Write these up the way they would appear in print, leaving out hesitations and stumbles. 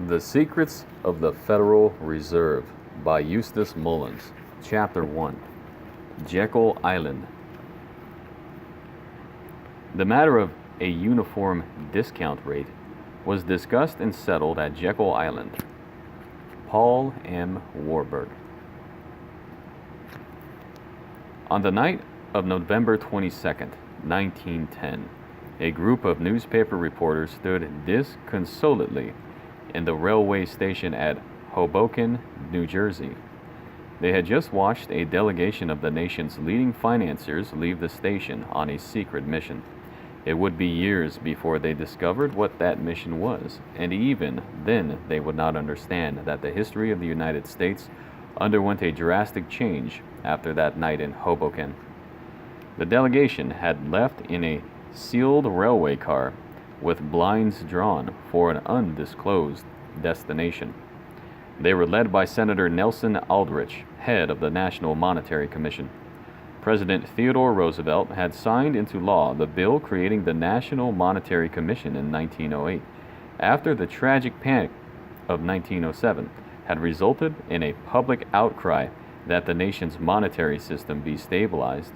The Secrets of the Federal Reserve by Eustace Mullins. Chapter 1. Jekyll Island. The matter of a uniform discount rate was discussed and settled at Jekyll Island. Paul M. Warburg. On the night of November 22nd, 1910, a group of newspaper reporters stood disconsolately in the railway station at Hoboken, New Jersey. They had just watched a delegation of the nation's leading financiers leave the station on a secret mission. It would be years before they discovered what that mission was, and even then they would not understand that the history of the United States underwent a drastic change after that night in Hoboken. The delegation had left in a sealed railway car with blinds drawn for an undisclosed destination. They were led by Senator Nelson Aldrich, head of the National Monetary Commission. President Theodore Roosevelt had signed into law the bill creating the National Monetary Commission in 1908, after the tragic panic of 1907 had resulted in a public outcry that the nation's monetary system be stabilized.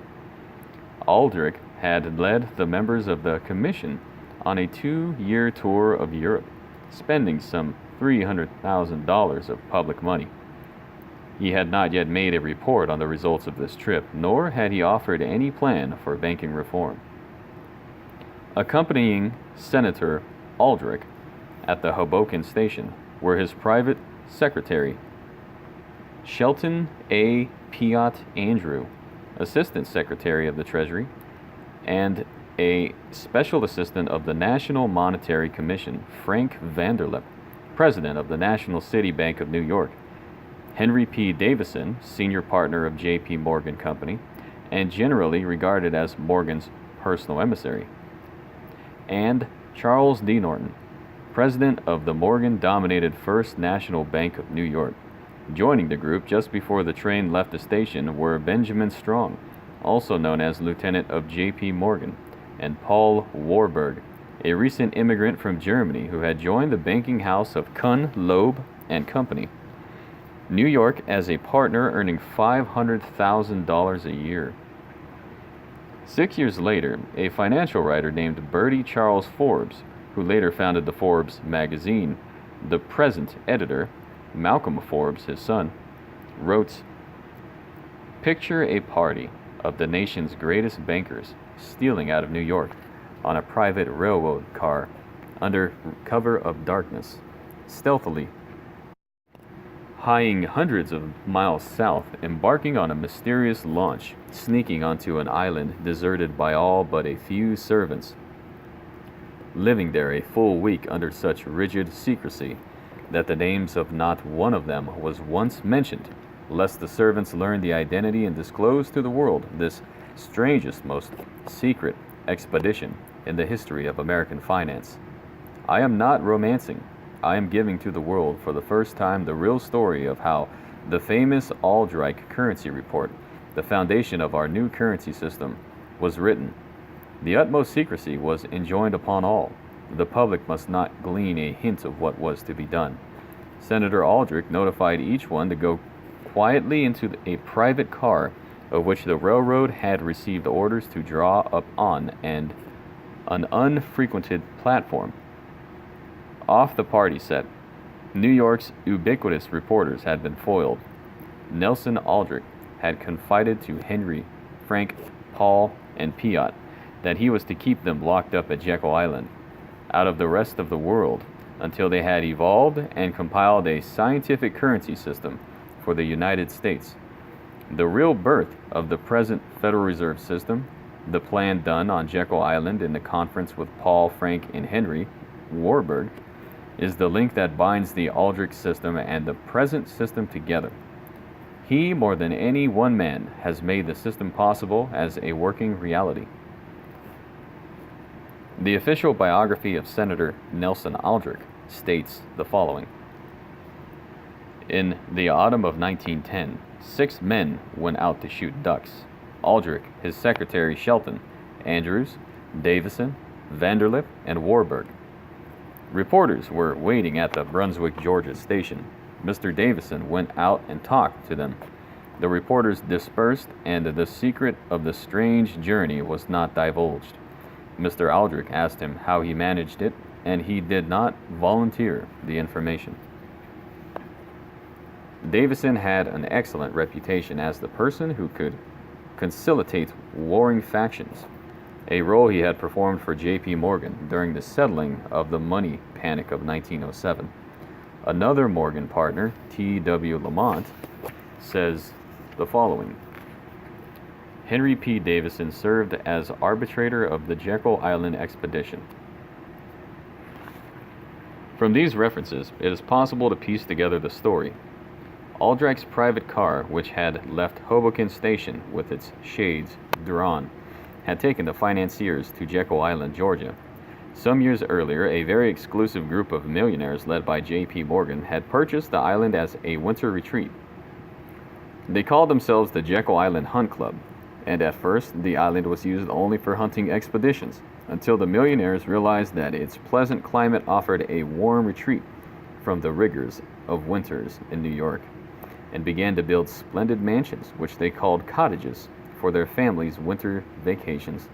Aldrich had led the members of the commission on a 2-year tour of Europe, spending some $300,000 of public money. He had not yet made a report on the results of this trip, nor had he offered any plan for banking reform. Accompanying Senator Aldrich at the Hoboken station were his private secretary, Shelton A. Piatt Andrew, Assistant Secretary of the Treasury, and a special assistant of the National Monetary Commission, Frank Vanderlip, president of the National City Bank of New York, Henry P. Davison, senior partner of J.P. Morgan Company, and generally regarded as Morgan's personal emissary, and Charles D. Norton, president of the Morgan-dominated First National Bank of New York. Joining the group just before the train left the station were Benjamin Strong, also known as Lieutenant of J.P. Morgan, and Paul Warburg, a recent immigrant from Germany who had joined the banking house of Kuhn, Loeb and Company, New York, as a partner earning $500,000 a year. 6 years later, a financial writer named Bertie Charles Forbes, who later founded the Forbes magazine, the present editor, Malcolm Forbes, his son, wrote, "Picture a party of the nation's greatest bankers stealing out of New York on a private railroad car under cover of darkness, stealthily hieing hundreds of miles south, embarking on a mysterious launch, sneaking onto an island deserted by all but a few servants, living there a full week under such rigid secrecy that the names of not one of them was once mentioned, lest the servants learn the identity and disclose to the world this strangest, most secret expedition in the history of American finance. I am not romancing. I am giving to the world for the first time the real story of how the famous Aldrich currency report, the foundation of our new currency system, was written. The utmost secrecy was enjoined upon all. The public must not glean a hint of what was to be done. Senator Aldrich notified each one to go quietly into a private car of which the railroad had received orders to draw up on and an unfrequented platform. Off the party set, New York's ubiquitous reporters had been foiled. Nelson Aldrich had confided to Henry, Frank, Paul, and Piatt that he was to keep them locked up at Jekyll Island, out of the rest of the world, until they had evolved and compiled a scientific currency system for the United States. The real birth of the present Federal Reserve System, the plan done on Jekyll Island in the conference with Paul, Frank, and Henry Warburg, is the link that binds the Aldrich system and the present system together. He, more than any one man, has made the system possible as a working reality." The official biography of Senator Nelson Aldrich states the following. In the autumn of 1910, 6 men went out to shoot ducks. Aldrich, his secretary Shelton, Andrews, Davison, Vanderlip, and Warburg. Reporters were waiting at the Brunswick, Georgia station. Mr. Davison went out and talked to them. The reporters dispersed, and the secret of the strange journey was not divulged. Mr. Aldrich asked him how he managed it, and he did not volunteer the information. Davison had an excellent reputation as the person who could conciliate warring factions, a role he had performed for J.P. Morgan during the settling of the money panic of 1907. Another Morgan partner, T.W. Lamont, says the following: Henry P. Davison served as arbitrator of the Jekyll Island expedition. From these references, it is possible to piece together the story. Aldrich's private car, which had left Hoboken Station with its shades drawn, had taken the financiers to Jekyll Island, Georgia. Some years earlier, a very exclusive group of millionaires led by J.P. Morgan had purchased the island as a winter retreat. They called themselves the Jekyll Island Hunt Club, and at first the island was used only for hunting expeditions, until the millionaires realized that its pleasant climate offered a warm retreat from the rigors of winters in New York, and began to build splendid mansions, which they called cottages, for their families' winter vacations.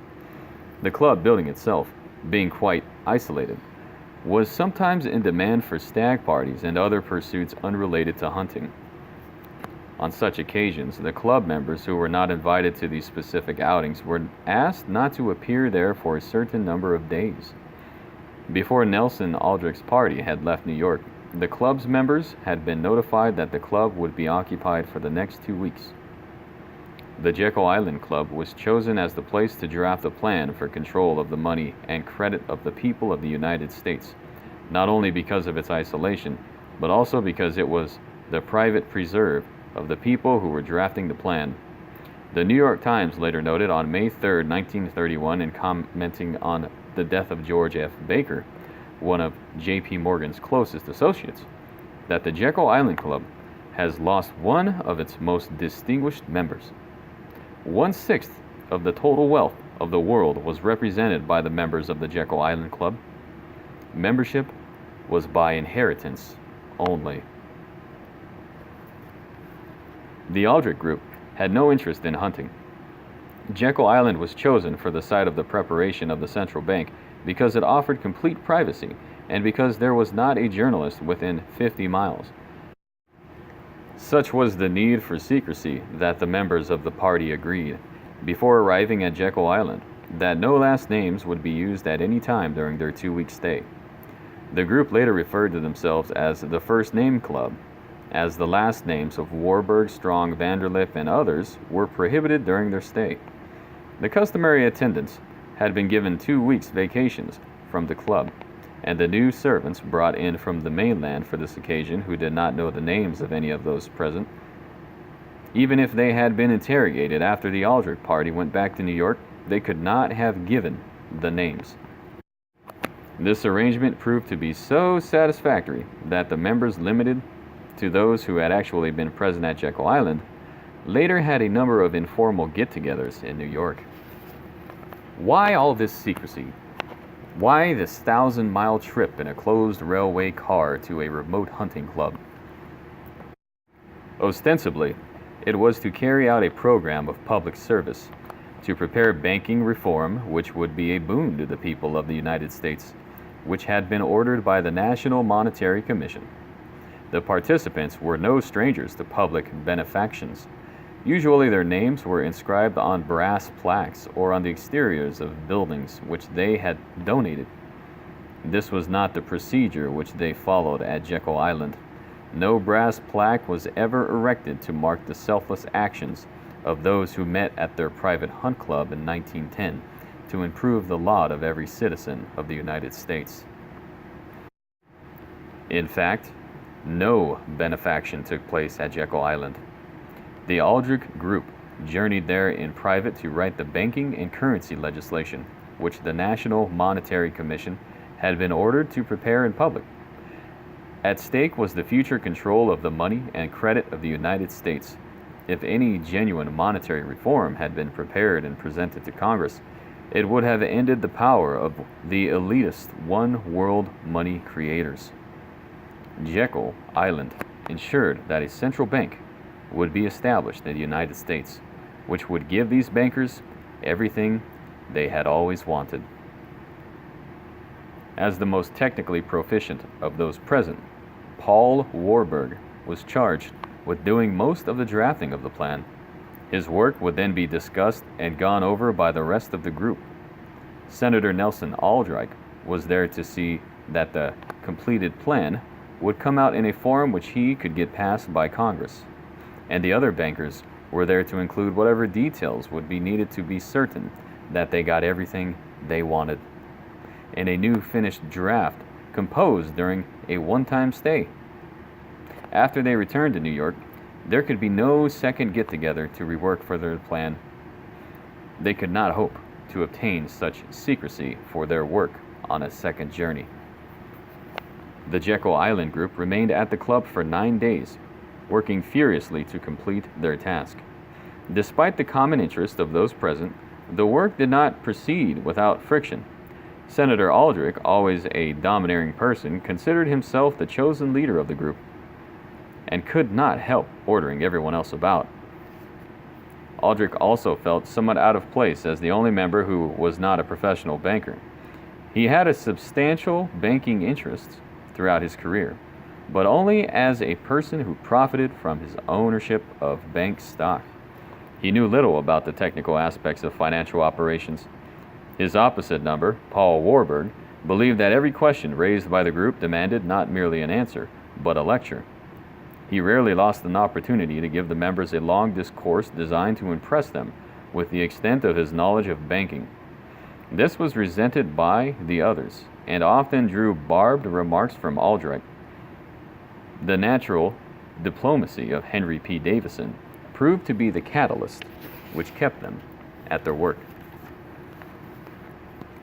The club building itself, being quite isolated, was sometimes in demand for stag parties and other pursuits unrelated to hunting. On such occasions, the club members who were not invited to these specific outings were asked not to appear there for a certain number of days. Before Nelson Aldrich's party had left New York, the club's members had been notified that the club would be occupied for the next 2 weeks. The Jekyll Island Club was chosen as the place to draft a plan for control of the money and credit of the people of the United States, not only because of its isolation, but also because it was the private preserve of the people who were drafting the plan. The New York Times later noted on May 3, 1931, in commenting on the death of George F. Baker, one of J.P. Morgan's closest associates, that the Jekyll Island Club has lost one of its most distinguished members. 1/6 of the total wealth of the world was represented by the members of the Jekyll Island Club. Membership was by inheritance only. The Aldrich Group had no interest in hunting. Jekyll Island was chosen for the site of the preparation of the central bank because it offered complete privacy and because there was not a journalist within 50 miles. Such was the need for secrecy that the members of the party agreed, before arriving at Jekyll Island, that no last names would be used at any time during their 2-week stay. The group later referred to themselves as the First Name Club, as the last names of Warburg, Strong, Vanderlip, and others were prohibited during their stay. The customary attendants had been given 2 weeks' vacations from the club, and the new servants brought in from the mainland for this occasion, who did not know the names of any of those present. Even if they had been interrogated after the Aldrich party went back to New York, they could not have given the names. This arrangement proved to be so satisfactory that the members, limited to those who had actually been present at Jekyll Island, later had a number of informal get-togethers in New York. Why all this secrecy? Why this 1,000-mile trip in a closed railway car to a remote hunting club? Ostensibly, it was to carry out a program of public service, to prepare banking reform which would be a boon to the people of the United States, which had been ordered by the National Monetary Commission. The participants were no strangers to public benefactions. Usually their names were inscribed on brass plaques or on the exteriors of buildings which they had donated. This was not the procedure which they followed at Jekyll Island. No brass plaque was ever erected to mark the selfless actions of those who met at their private hunt club in 1910 to improve the lot of every citizen of the United States. In fact, no benefaction took place at Jekyll Island. The Aldrich Group journeyed there in private to write the banking and currency legislation, which the National Monetary Commission had been ordered to prepare in public. At stake was the future control of the money and credit of the United States. If any genuine monetary reform had been prepared and presented to Congress, It would have ended the power of the elitist one world money creators. Jekyll Island ensured that a central bank would be established in the United States, which would give these bankers everything they had always wanted. As the most technically proficient of those present, Paul Warburg was charged with doing most of the drafting of the plan. His work would then be discussed and gone over by the rest of the group. Senator Nelson Aldrich was there to see that the completed plan would come out in a form which he could get passed by Congress, and the other bankers were there to include whatever details would be needed to be certain that they got everything they wanted in a new finished draft composed during a one-time stay. After they returned to New York, there could be no second get-together to rework further the plan. They could not hope to obtain such secrecy for their work on a second journey. The Jekyll Island group remained at the club for 9 days, working furiously to complete their task. Despite the common interest of those present, the work did not proceed without friction. Senator Aldrich, always a domineering person, considered himself the chosen leader of the group and could not help ordering everyone else about. Aldrich also felt somewhat out of place as the only member who was not a professional banker. He had a substantial banking interest throughout his career, but only as a person who profited from his ownership of bank stock. He knew little about the technical aspects of financial operations. His opposite number, Paul Warburg, believed that every question raised by the group demanded not merely an answer, but a lecture. He rarely lost an opportunity to give the members a long discourse designed to impress them with the extent of his knowledge of banking. This was resented by the others, and often drew barbed remarks from Aldrich. The natural diplomacy of Henry P. Davison proved to be the catalyst which kept them at their work.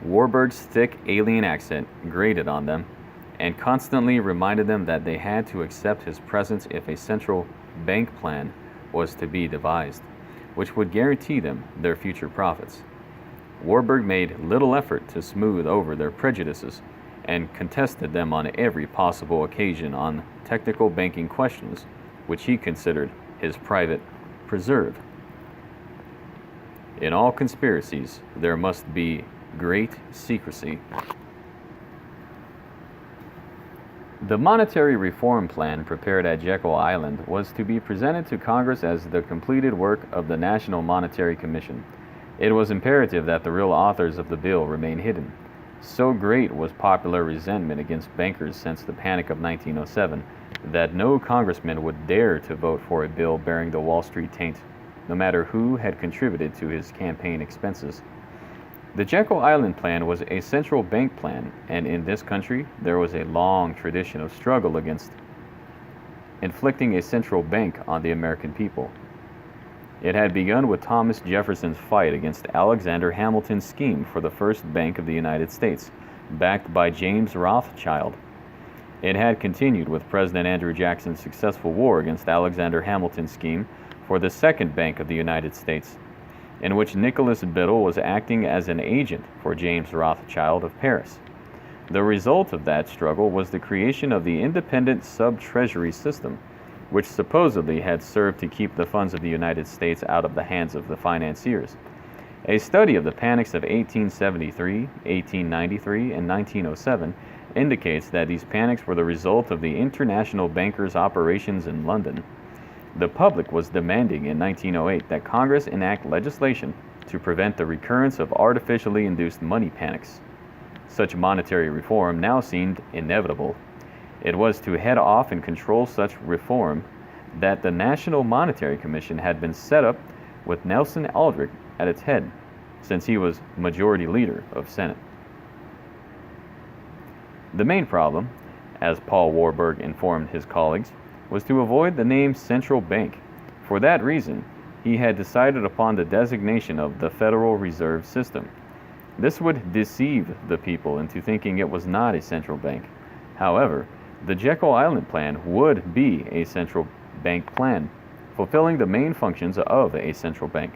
Warburg's thick alien accent grated on them and constantly reminded them that they had to accept his presence if a central bank plan was to be devised, which would guarantee them their future profits. Warburg made little effort to smooth over their prejudices and contested them on every possible occasion on technical banking questions, which he considered his private preserve. In all conspiracies, there must be great secrecy. The monetary reform plan prepared at Jekyll Island was to be presented to Congress as the completed work of the National Monetary Commission. It was imperative that the real authors of the bill remain hidden. So great was popular resentment against bankers since the Panic of 1907 that no congressman would dare to vote for a bill bearing the Wall Street taint, no matter who had contributed to his campaign expenses. The Jekyll Island plan was a central bank plan, and in this country there was a long tradition of struggle against inflicting a central bank on the American people. It had begun with Thomas Jefferson's fight against Alexander Hamilton's scheme for the first Bank of the United States, backed by James Rothschild. It had continued with President Andrew Jackson's successful war against Alexander Hamilton's scheme for the Second Bank of the United States, in which Nicholas Biddle was acting as an agent for James Rothschild of Paris. The result of that struggle was the creation of the independent sub-treasury system, which supposedly had served to keep the funds of the United States out of the hands of the financiers. A study of the panics of 1873, 1893, and 1907 indicates that these panics were the result of the international bankers' operations in London. The public was demanding in 1908 that Congress enact legislation to prevent the recurrence of artificially induced money panics. Such monetary reform now seemed inevitable. It was to head off and control such reform that the National Monetary Commission had been set up with Nelson Aldrich at its head, since he was majority leader of Senate. The main problem, as Paul Warburg informed his colleagues, was to avoid the name central bank. For that reason, he had decided upon the designation of the Federal Reserve System. This would deceive the people into thinking it was not a central bank. However, the Jekyll Island plan would be a central bank plan, fulfilling the main functions of a central bank.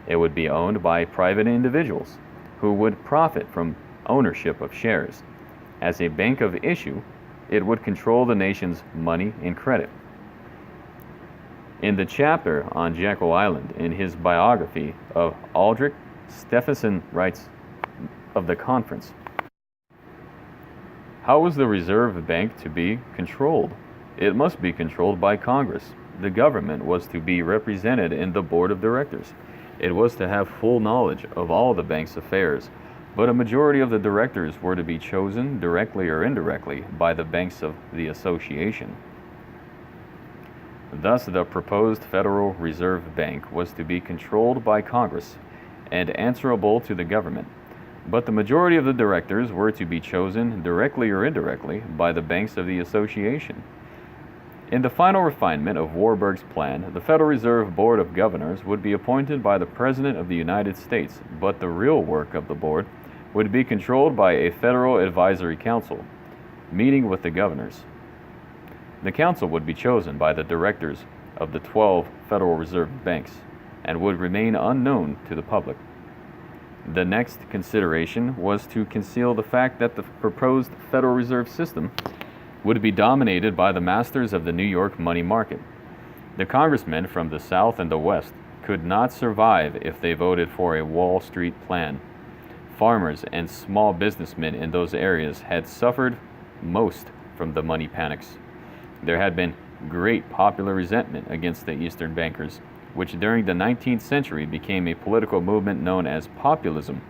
It would be owned by private individuals. who would profit from ownership of shares. As a bank of issue, it would control the nation's money and credit. In the chapter on Jekyll Island in his biography of Aldrich, Stephenson writes of the conference, "How was the Reserve Bank to be controlled? It must be controlled by Congress. The government was to be represented in the board of directors. It was to have full knowledge of all the bank's affairs, but a majority of the directors were to be chosen directly or indirectly by the banks of the association. Thus, the proposed Federal Reserve Bank was to be controlled by Congress and answerable to the government, but the majority of the directors were to be chosen directly or indirectly by the banks of the association. In the final refinement of Warburg's plan, the Federal Reserve Board of Governors would be appointed by the President of the United States, but the real work of the board would be controlled by a Federal Advisory Council, meeting with the governors. The council would be chosen by the directors of the 12 Federal Reserve banks and would remain unknown to the public. The next consideration was to conceal the fact that the proposed Federal Reserve System would be dominated by the masters of the New York money market. The congressmen from the South and the West could not survive if they voted for a Wall Street plan. Farmers and small businessmen in those areas had suffered most from the money panics. There had been great popular resentment against the Eastern bankers, which during the 19th century became a political movement known as populism.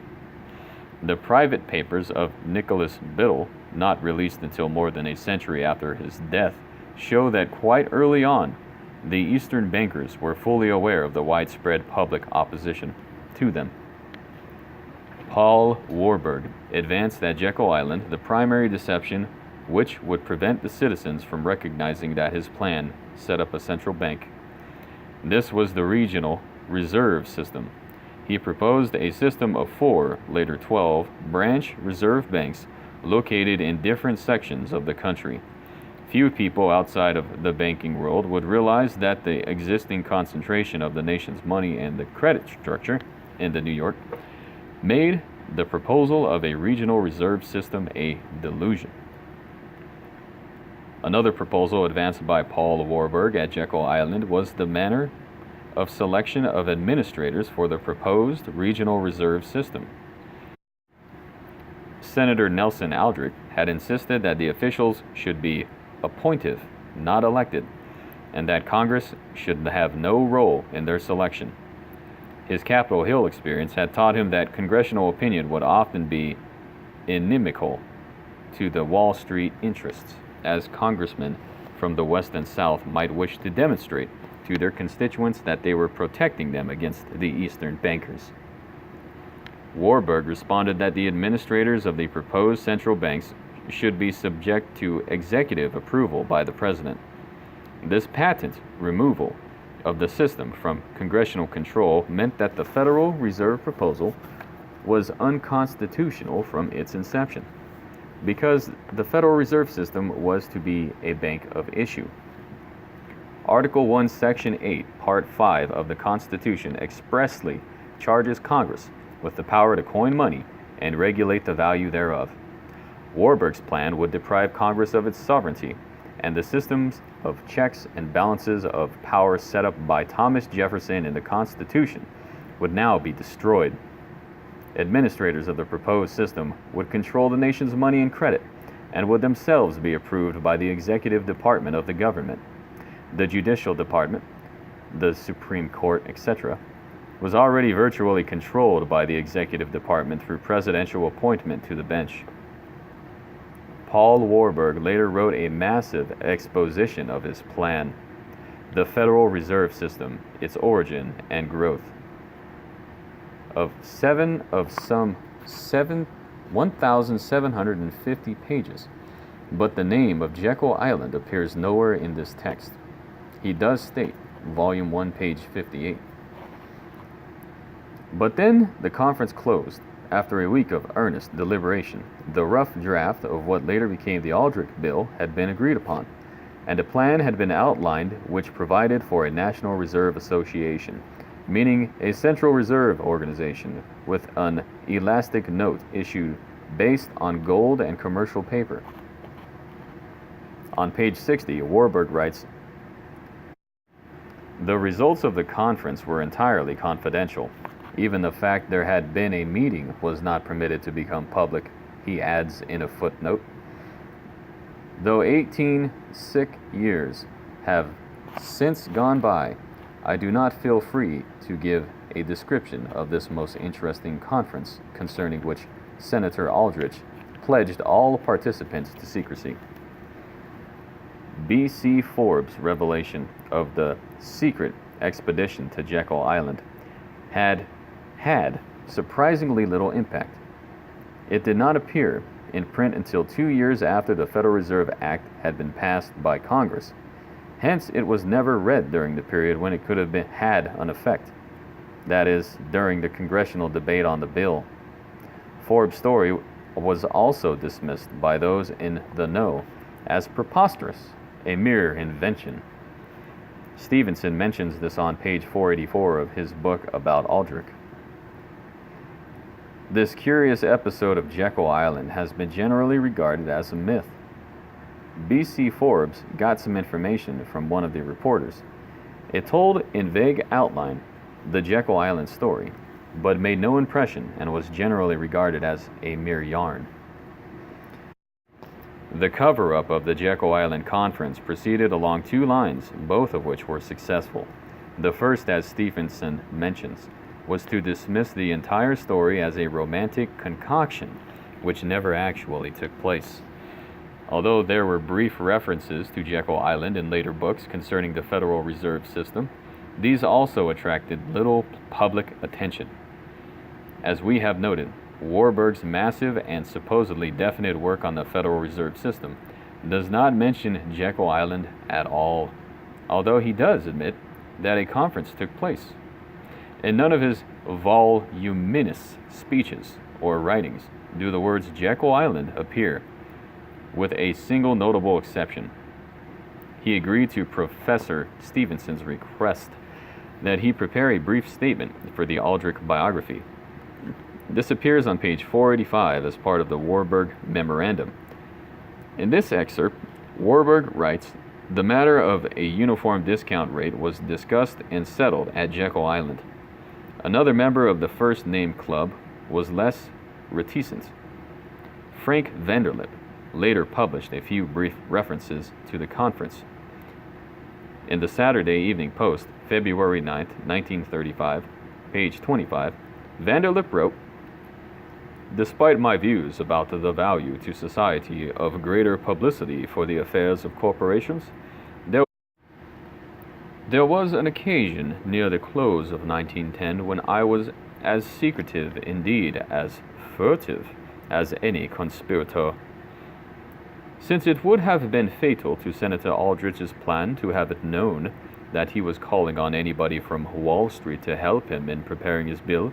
The private papers of Nicholas Biddle, not released until more than a century after his death, show that quite early on, the Eastern bankers were fully aware of the widespread public opposition to them. Paul Warburg advanced at Jekyll Island the primary deception which would prevent the citizens from recognizing that his plan set up a central bank. This was the regional reserve system. He proposed a system of 4, later 12, branch reserve banks located in different sections of the country. Few people outside of the banking world would realize that the existing concentration of the nation's money and the credit structure in the New York made the proposal of a regional reserve system a delusion. Another proposal advanced by Paul Warburg at Jekyll Island was the manner of selection of administrators for the proposed regional reserve system. Senator Nelson Aldrich had insisted that the officials should be appointive, not elected, and that Congress should have no role in their selection. His Capitol Hill experience had taught him that congressional opinion would often be inimical to the Wall Street interests, as congressmen from the West and South might wish to demonstrate to their constituents that they were protecting them against the Eastern bankers. Warburg responded that the administrators of the proposed central banks should be subject to executive approval by the president. This patent removal of the system from congressional control meant that the Federal Reserve proposal was unconstitutional from its inception, because the Federal Reserve System was to be a bank of issue. Article 1, Section 8, Part 5 of the Constitution expressly charges Congress with the power to coin money and regulate the value thereof. Warburg's plan would deprive Congress of its sovereignty, and the systems of checks and balances of power set up by Thomas Jefferson in the Constitution would now be destroyed. Administrators of the proposed system would control the nation's money and credit, and would themselves be approved by the executive department of the government. The judicial department, the Supreme Court, etc., was already virtually controlled by the executive department through presidential appointment to the bench. Paul Warburg later wrote a massive exposition of his plan, The Federal Reserve System, Its Origin and Growth, of 1,750 pages, but the name of Jekyll Island appears nowhere in this text. He does state, Volume 1, page 58. But then the conference closed. After a week of earnest deliberation, the rough draft of what later became the Aldrich Bill had been agreed upon, and a plan had been outlined which provided for a National Reserve Association, meaning a Central Reserve organization with an elastic note issued based on gold and commercial paper. On page 60, Warburg writes, "The results of the conference were entirely confidential. Even the fact there had been a meeting was not permitted to become public," he adds in a footnote. Though 18 sick years have since gone by, I do not feel free to give a description of this most interesting conference, concerning which Senator Aldrich pledged all participants to secrecy. B.C. Forbes' revelation of the secret expedition to Jekyll Island had surprisingly little impact. It did not appear in print until 2 years after the Federal Reserve Act had been passed by Congress. Hence, it was never read during the period when it could have had an effect, that is, during the congressional debate on the bill. Forbes' story was also dismissed by those in the know as preposterous, a mere invention. Stevenson mentions this on page 484 of his book about Aldrich. This curious episode of Jekyll Island has been generally regarded as a myth. B.C. Forbes got some information from one of the reporters. It told in vague outline the Jekyll Island story, but made no impression and was generally regarded as a mere yarn. The cover-up of the Jekyll Island Conference proceeded along two lines, both of which were successful. The first, as Stevenson mentions, was to dismiss the entire story as a romantic concoction, which never actually took place. Although there were brief references to Jekyll Island in later books concerning the Federal Reserve System, these also attracted little public attention. As we have noted, Warburg's massive and supposedly definite work on the Federal Reserve System does not mention Jekyll Island at all, although he does admit that a conference took place. In none of his voluminous speeches or writings do the words Jekyll Island appear, with a single notable exception. He agreed to Professor Stevenson's request that he prepare a brief statement for the Aldrich biography. This appears on page 485 as part of the Warburg Memorandum. In this excerpt, Warburg writes, "The matter of a uniform discount rate was discussed and settled at Jekyll Island. Another member of the first named club was less reticent. Frank Vanderlip later published a few brief references to the conference. In the Saturday Evening Post, February 9, 1935, page 25, Vanderlip wrote, "Despite my views about the value to society of greater publicity for the affairs of corporations, there was an occasion near the close of 1910 when I was as secretive, indeed as furtive, as any conspirator. Since it would have been fatal to Senator Aldrich's plan to have it known that he was calling on anybody from Wall Street to help him in preparing his bill,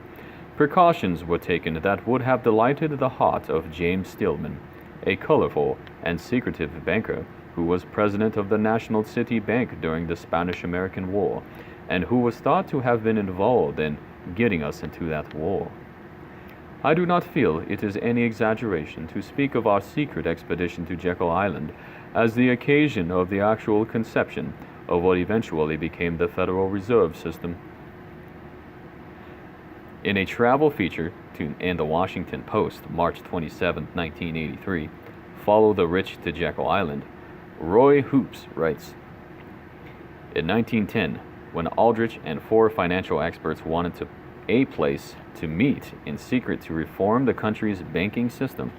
precautions were taken that would have delighted the heart of James Stillman, a colorful and secretive banker who was president of the National City Bank during the Spanish-American War, and who was thought to have been involved in getting us into that war. I do not feel it is any exaggeration to speak of our secret expedition to Jekyll Island as the occasion of the actual conception of what eventually became the Federal Reserve System." In a travel feature in the Washington Post, March 27, 1983, "Follow the Rich to Jekyll Island," Roy Hoops writes, "In 1910, when Aldrich and 4 financial experts wanted a place to meet in secret to reform the country's banking system,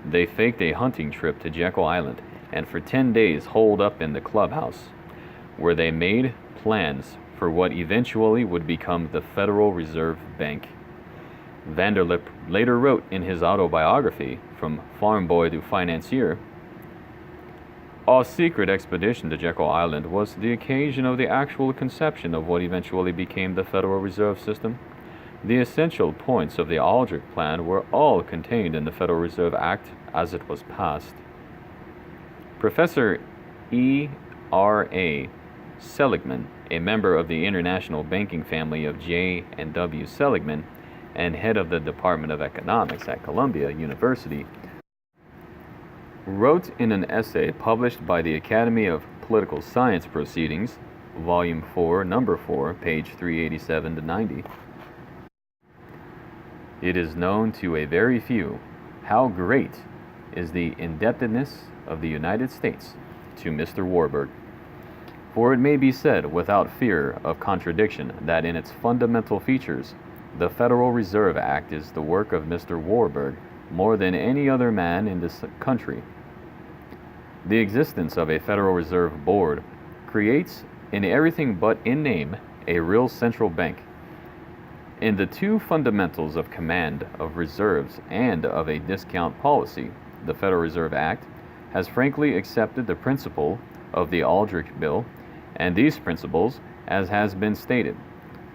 they faked a hunting trip to Jekyll Island and for 10 days holed up in the clubhouse, where they made plans for what eventually would become the Federal Reserve Bank." Vanderlip later wrote in his autobiography, From Farm Boy to Financier, "Our secret expedition to Jekyll Island was the occasion of the actual conception of what eventually became the Federal Reserve System. The essential points of the Aldrich Plan were all contained in the Federal Reserve Act as it was passed." Professor E.R.A. Seligman a member of the international banking family of J. and W. Seligman, and head of the Department of Economics at Columbia University, wrote in an essay published by the Academy of Political Science Proceedings, Volume 4, Number 4, page 387 to 90. It is known to a very few how great is the indebtedness of the United States to Mr. Warburg. For it may be said without fear of contradiction that in its fundamental features, the Federal Reserve Act is the work of Mr. Warburg more than any other man in this country. The existence of a Federal Reserve Board creates, in everything but in name, a real central bank. In the two fundamentals of command of reserves and of a discount policy, the Federal Reserve Act has frankly accepted the principle of the Aldrich Bill, and these principles, as has been stated,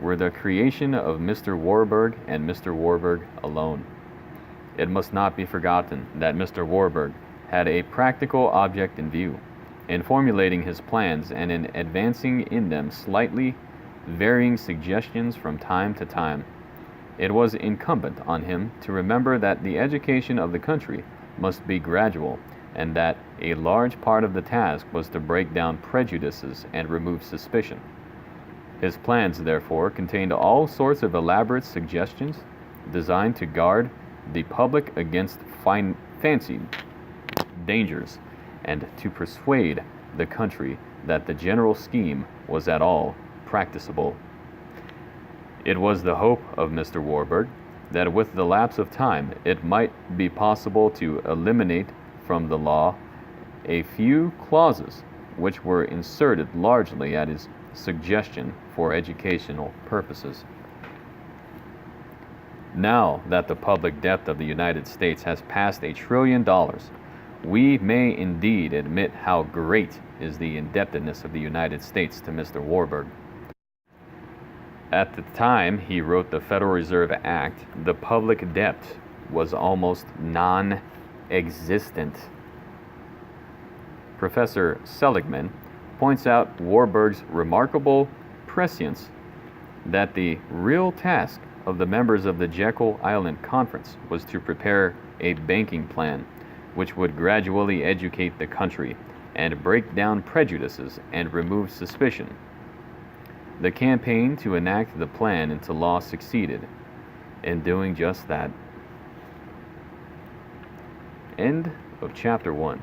were the creation of Mr. Warburg and Mr. Warburg alone. It must not be forgotten that Mr. Warburg had a practical object in view, in formulating his plans and in advancing in them slightly varying suggestions from time to time. It was incumbent on him to remember that the education of the country must be gradual, and that a large part of the task was to break down prejudices and remove suspicion. His plans, therefore, contained all sorts of elaborate suggestions designed to guard the public against fancied dangers, and to persuade the country that the general scheme was at all practicable. It was the hope of Mr. Warburg that with the lapse of time it might be possible to eliminate from the law a few clauses which were inserted largely at his suggestion for educational purposes. Now that the public debt of the United States has passed $1 trillion, we may indeed admit how great is the indebtedness of the United States to Mr. Warburg. At the time he wrote the Federal Reserve Act, the public debt was almost non-existent. Professor Seligman points out Warburg's remarkable prescience that the real task of the members of the Jekyll Island Conference was to prepare a banking plan which would gradually educate the country and break down prejudices and remove suspicion. The campaign to enact the plan into law succeeded in doing just that. End of chapter 1.